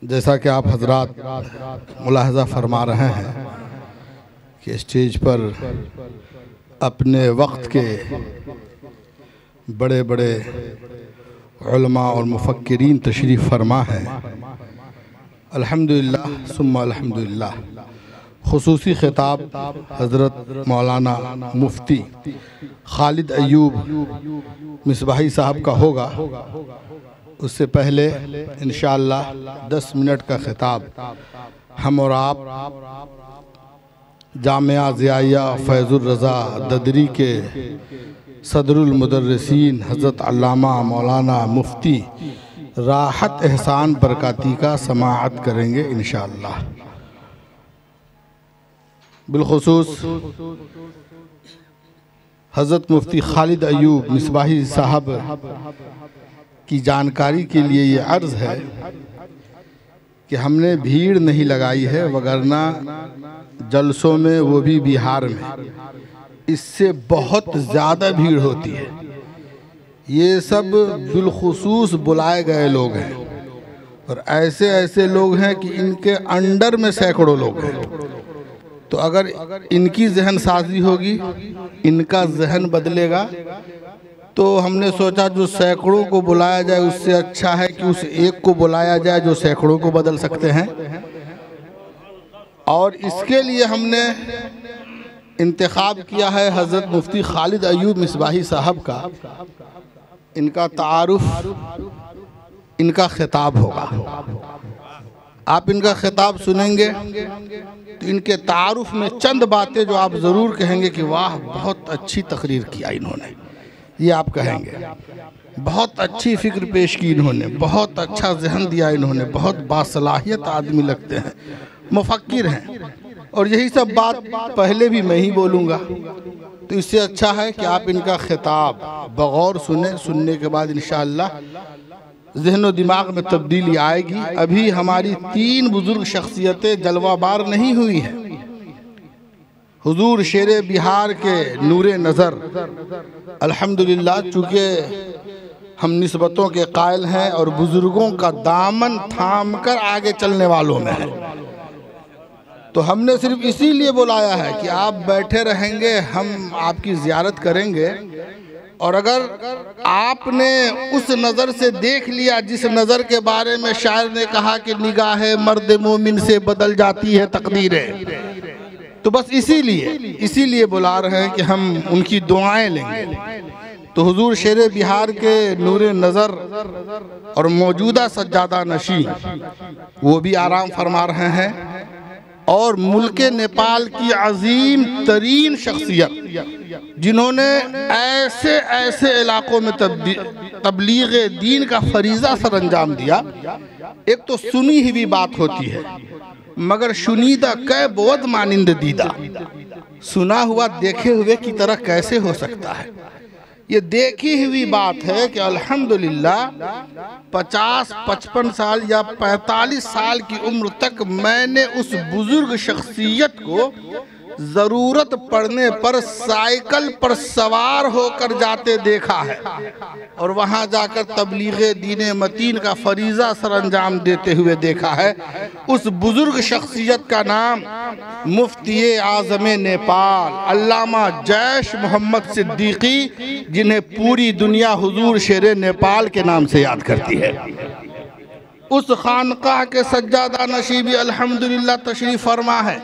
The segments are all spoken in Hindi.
जैसा कि आप हजरात मुलाहजा फरमा रहे हैं कि स्टेज पर अपने वक्त के बड़े बड़े उलमा और मुफक्किरीन तशरीफ़ फरमा हैं। अल्हम्दुलिल्लाह सुम्मा अल्हम्दुलिल्लाह। खुसूसी खिताब हज़रत मौलाना मुफ्ती खालिद अय्यूब मिसबाही साहब का होगा। उससे पहले इंशाअल्लाह 10 मिनट का खिताब हम और आप जामिया ज़ियाया फैज़ुर रज़ा ददरी के सदरुल मुदर्रिसीन हज़रत अल्लामा मौलाना मुफ्ती राहत एहसान बरकाती का समाअत करेंगे इंशाअल्लाह। बिलखुसूस हज़रत मुफ्ती खालिद अय्यूब मिसबाही साहब की जानकारी के लिए ये अर्ज़ है कि हमने भीड़ नहीं लगाई है, वगरना जलसों में वो भी बिहार में इससे बहुत ज़्यादा भीड़ होती है। ये सब बिलखुसूस बुलाए गए लोग हैं और ऐसे ऐसे लोग हैं कि इनके अंडर में सैकड़ों लोग हैं। तो अगर इनकी जहन साजी होगी, इनका जहन बदलेगा, तो हमने सोचा जो सैकड़ों को बुलाया जाए उससे अच्छा है कि उस एक को बुलाया जाए जो सैकड़ों को बदल सकते हैं। और इसके लिए हमने इंतखाब किया है हज़रत मुफ्ती खालिद अय्यूब मिसबाही साहब का। इनका तारुफ, इनका खिताब होगा। आप इनका खिताब सुनेंगे तो इनके तारुफ में चंद बातें जो आप ज़रूर कहेंगे कि वाह बहुत अच्छी तकरीर किया इन्होंने, ये आप कहेंगे। बहुत अच्छी फ़िक्र पेश की इन्होंने, बहुत अच्छा जहन दिया इन्होंने, बहुत बासलाहियत आदमी लगते हैं, मुफक्किर हैं। और यही सब बात पहले भी मैं ही बोलूँगा। तो इससे अच्छा है कि आप इनका खिताब बगौर सुने, सुनने के बाद इंशाअल्लाह ज़हन व दिमाग में तब्दीली आएगी। अभी हमारी 3 बुज़ुर्ग शख्सियतें जलवाबार नहीं हुई हैं। हुजूर शेरे बिहार के नूरे नज़र अल्हम्दुलिल्लाह, चूँकि हम निस्बतों के कायल हैं और बुज़ुर्गों का दामन थाम कर आगे चलने वालों में हैं, तो हमने सिर्फ इसीलिए बुलाया है कि आप बैठे रहेंगे, हम आपकी ज़ियारत करेंगे। और अगर आपने उस नज़र से देख लिया जिस नज़र के बारे में शायर ने कहा कि निगाह मर्द मोमिन से बदल जाती है तकदीरें, तो बस इसीलिए बुला रहे हैं कि हम उनकी दुआएं लेंगे। तो हुजूर शेरे बिहार के नूरे नज़र और मौजूदा सज्जादा नशी वो भी आराम फरमा रहे हैं। और मुल्क नेपाल की अजीम तरीन शख्सियत जिन्होंने ऐसे ऐसे इलाकों में तबलीग दीन का फरीज़ा सर अंजाम दिया। एक तो सुनी हुई बात होती है, मगर शुनीदा कै बहुत मानिंद दीदा, सुना हुआ देखे हुए की तरह कैसे हो सकता है। ये देखी हुई बात है कि अल्हम्दुलिल्लाह 50-55 साल या 45 साल की उम्र तक मैंने उस बुजुर्ग शख्सियत को ज़रूरत पड़ने पर साइकिल पर सवार होकर जाते देखा है और वहाँ जाकर तबलीग़े दीन मतीन का फरीज़ा सर अंजाम देते हुए देखा है। उस बुजुर्ग शख्सियत का नाम मुफ्ती आज़म नेपाल अल्लामा जैश मोहम्मद सिद्दीकी, जिन्हें पूरी दुनिया हुजूर शेरे नेपाल के नाम से याद करती है। उस खानकाह के सज्जादा नशीबी अल्हम्दुलिल्लाह तशरीफ़ फरमा है,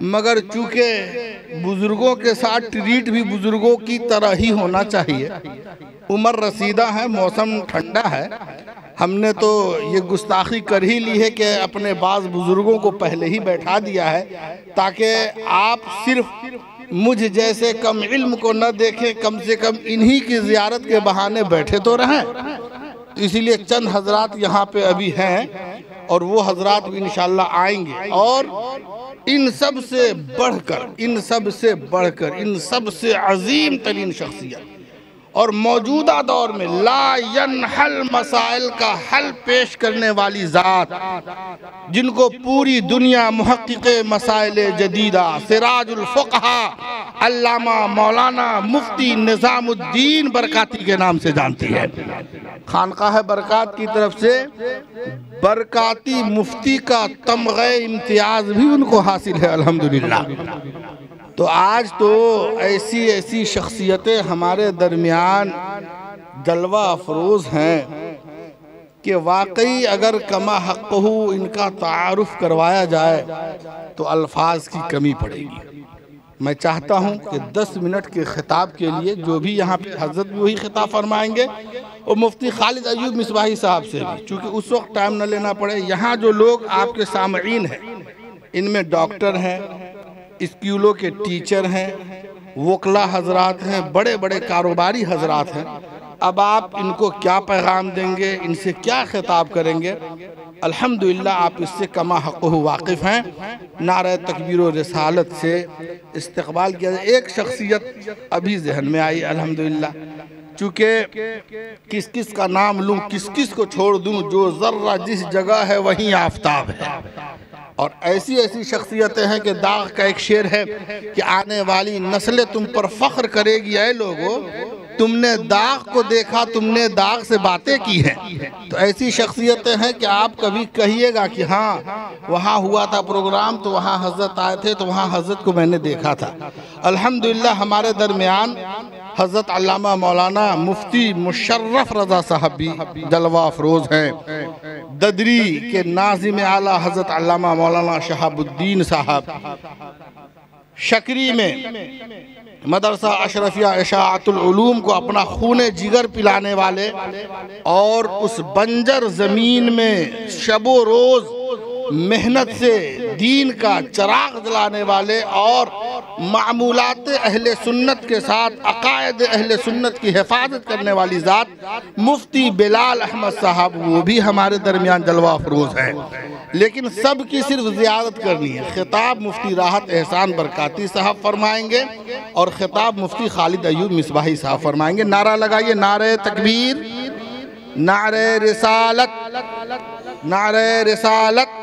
मगर चूँकि बुज़ुर्गों के साथ ट्रीट भी बुज़ुर्गों की तरह ही होना चाहिए। उम्र रसीदा है, मौसम ठंडा है, हमने तो ये गुस्ताखी कर ही ली है कि अपने बाज़ बुज़ुर्गों को पहले ही बैठा दिया है ताकि आप सिर्फ मुझ जैसे कम इल्म को न देखें, कम से कम इन्हीं की ज़ियारत के बहाने बैठे तो रहें। तो इसीलिए चंद हजरात यहाँ पे अभी हैं और वो हजरात भी इंशाअल्लाह आएंगे। और इन सब से बढ़कर इन सब से अजीम तरीन शख्सियत और मौजूदा दौर में ला यनहल मसाइल का हल पेश करने वाली ज़ात, जिनको पूरी दुनिया मुहक्किक़े मसाइल जदीदा सिराजुल फुक़हा अल्लामा मौलाना मुफ्ती निज़ामुद्दीन बरकाती के नाम से जानती है। खानकाह बरकात की तरफ से बरकाती मुफ्ती का तमग़े इम्तियाज़ भी उनको हासिल है अल्हम्दुलिल्लाह। तो आज तो ऐसी ऐसी शख्सियतें हमारे दरमियान जलवा अफरोज़ हैं कि वाकई अगर कमा हक़्क़हू इनका तारुफ़ करवाया जाए तो अल्फाज की कमी पड़ेगी। मैं चाहता हूँ कि 10 मिनट के खिताब के लिए जो भी यहाँ पे हज़रत भी वही खिताब फरमाएंगे और मुफ्ती खालिद अयूब मिसबाही साहब से भी, चूँकि उस वक्त टाइम न लेना पड़े। यहाँ जो लोग आपके सामईन हैं इनमें डॉक्टर हैं, स्कूलों के टीचर हैं, वकला हजरात हैं, बड़े बड़े कारोबारी हजरात हैं। अब आप इनको क्या पैगाम देंगे, इनसे क्या खिताब करेंगे? अल्हम्दुलिल्लाह आप इससे कमा हक़्क़हू वाकिफ़ हैं। नारे तकबीर व रिसालत से इस्तक़बाल किया जाए। एक शख्सियत अभी जहन में आई अल्हम्दुलिल्लाह, चूँकि किस किस का नाम लूँ, किस किस को छोड़ दूँ, जो ज़र्रा जिस जगह है वहीं आफ़ताब है। और ऐसी ऐसी शख्सियतें हैं कि दाग का एक शेर है कि आने वाली नस्लें तुम पर फ़ख्र करेगी। ऐ लोगों, तुमने दाग को देखा, तुमने दाग से बातें की हैं। तो ऐसी शख्सियतें हैं कि आप कभी कहिएगा कि हाँ वहाँ हुआ था प्रोग्राम, तो वहाँ हज़रत आए थे, तो वहाँ हज़रत को मैंने देखा था। अल्हम्दुलिल्लाह हमारे दरमियान हज़रत अल्लामा मौलाना मुफ्ती मुशर्रफ रज़ा साहब भी जलवा अफरोज़ हैं। ददरी के नाज़िम आला हज़रत अल्लामा मौलाना शहाबुद्दीन साहब, शकरी में मदरसा अशरफिया इशाअतुल उलूम को अपना खूने जिगर पिलाने वाले और उस बंजर ज़मीन में शबो रोज़ मेहनत से दीन का चराग जलाने वाले और मामूलात अहले सुन्नत के साथ अकायद अहले सुन्नत की हिफाजत करने वाली ज़ात मुफ्ती बिलाल अहमद साहब, वो भी हमारे दरमियान जलवा अफरोज़ है। लेकिन सब की सिर्फ ज़ियारत करनी है। खिताब मुफ्ती राहत एहसान बरकाती साहब फरमाएंगे और खिताब मुफ्ती खालिद अयूब मिसबाही साहब फरमाएंगे। नारा लगाइए, नारे तकबीर, नारे रिसालत, नारे रिसालत।